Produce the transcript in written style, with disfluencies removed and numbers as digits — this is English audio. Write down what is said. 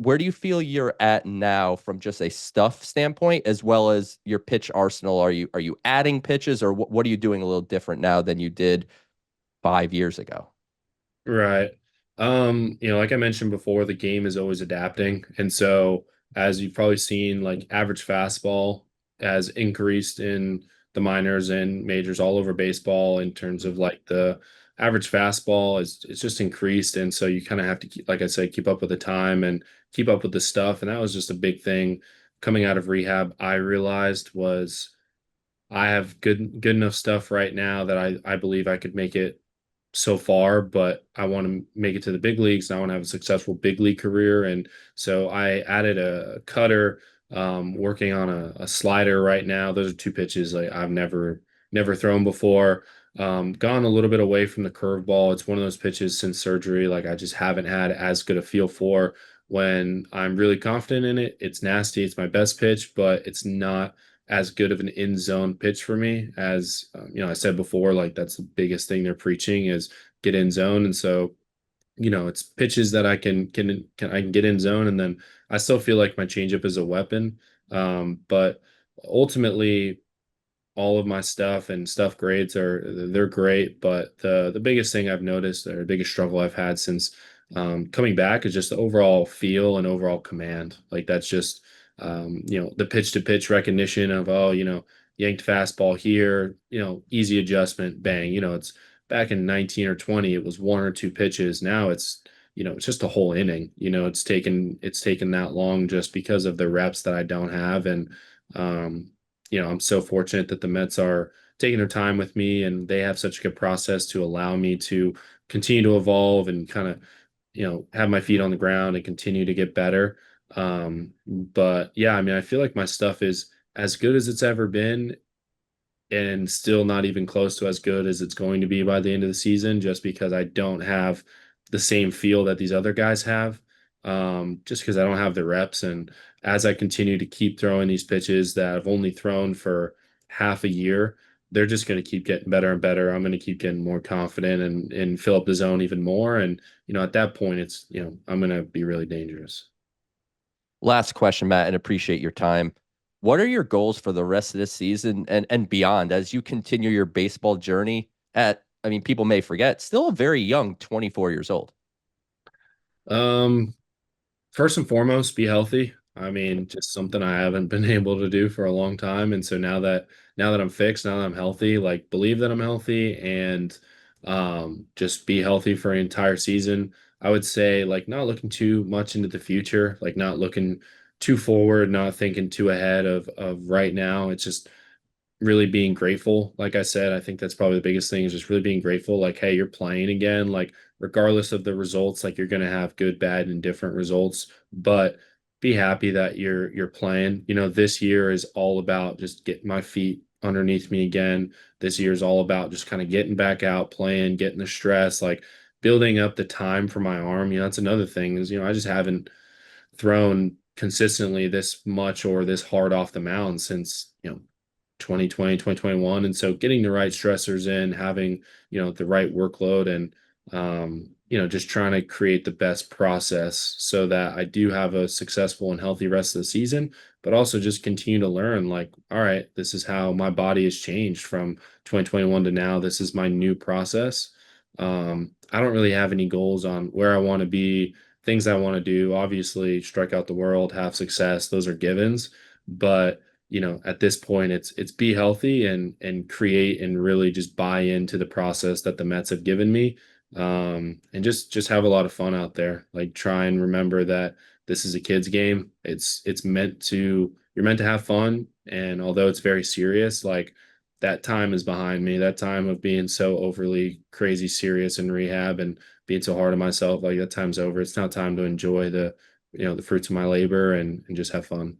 where do you feel you're at now from just a stuff standpoint, as well as your pitch arsenal? Are you adding pitches, or what are you doing a little different now than you did 5 years ago? Right. Like I mentioned before, the game is always adapting. And so as you've probably seen, like average fastball has increased in the minors and majors all over baseball in terms of like the average fastball is it's just increased. And so you kind of have to keep, like I said, keep up with the time and keep up with the stuff. And that was just a big thing coming out of rehab. I realized was I have good enough stuff right now that I believe I could make it so far, but I want to make it to the big leagues. And I want to have a successful big league career. And so I added a cutter, working on a slider right now. Those are two pitches like I've never thrown before. Gone a little bit away from the curveball. It's one of those pitches since surgery, like I just haven't had as good a feel for. When I'm really confident in it, it's nasty. It's my best pitch, but it's not as good of an in zone pitch for me as I said before, like that's the biggest thing they're preaching is get in zone. And so, it's pitches that I can get in zone, and then I still feel like my changeup is a weapon. But ultimately, all of my stuff and stuff grades they're great. But the biggest thing I've noticed, or the biggest struggle I've had since coming back, is just the overall feel and overall command. Like that's just the pitch to pitch recognition of, oh, yanked fastball here, easy adjustment, bang. It's back in 19 or 20, it was one or two pitches. Now it's just a whole inning. It's taken that long just because of the reps that I don't have. And I'm so fortunate that the Mets are taking their time with me and they have such a good process to allow me to continue to evolve and kind of, have my feet on the ground and continue to get better. But yeah, I mean, I feel like my stuff is as good as it's ever been and still not even close to as good as it's going to be by the end of the season, just because I don't have the same feel that these other guys have. Just because I don't have the reps. And as I continue to keep throwing these pitches that I've only thrown for half a year, they're just going to keep getting better and better. I'm going to keep getting more confident and fill up the zone even more. And, at that point, I'm going to be really dangerous. Last question, Matt, and appreciate your time. What are your goals for the rest of this season and beyond as you continue your baseball journey at, I mean, people may forget, still a very young 24 years old. Um, First and foremost, be healthy. I mean, just something I haven't been able to do for a long time. And so now that I'm fixed, now that I'm healthy, like believe that I'm healthy and just be healthy for an entire season. I would say like not looking too much into the future, like not looking too forward, not thinking too ahead of right now. It's just really being grateful. Like I said, I think that's probably the biggest thing is just really being grateful. Like, hey, you're playing again. Like, regardless of the results, like you're gonna have good, bad, and different results. But be happy that you're playing. This year is all about just getting my feet underneath me again. This year is all about just kind of getting back out, playing, getting the stress, like building up the time for my arm. That's another thing is, I just haven't thrown consistently this much or this hard off the mound since, 2020, 2021. And so getting the right stressors in, having, the right workload and, just trying to create the best process so that I do have a successful and healthy rest of the season, but also just continue to learn like, all right, this is how my body has changed from 2021 to now. This is my new process. I don't really have any goals on where I want to be, things I want to do. Obviously, strike out the world, have success, those are givens. But at this point it's be healthy and create and really just buy into the process that the Mets have given me. And just have a lot of fun out there. Like try and remember that this is a kid's game. It's meant to you're meant to have fun. And although it's very serious, like that time is behind me. That time of being so overly crazy serious in rehab and being so hard on myself, like that time's over. It's now time to enjoy the fruits of my labor and just have fun.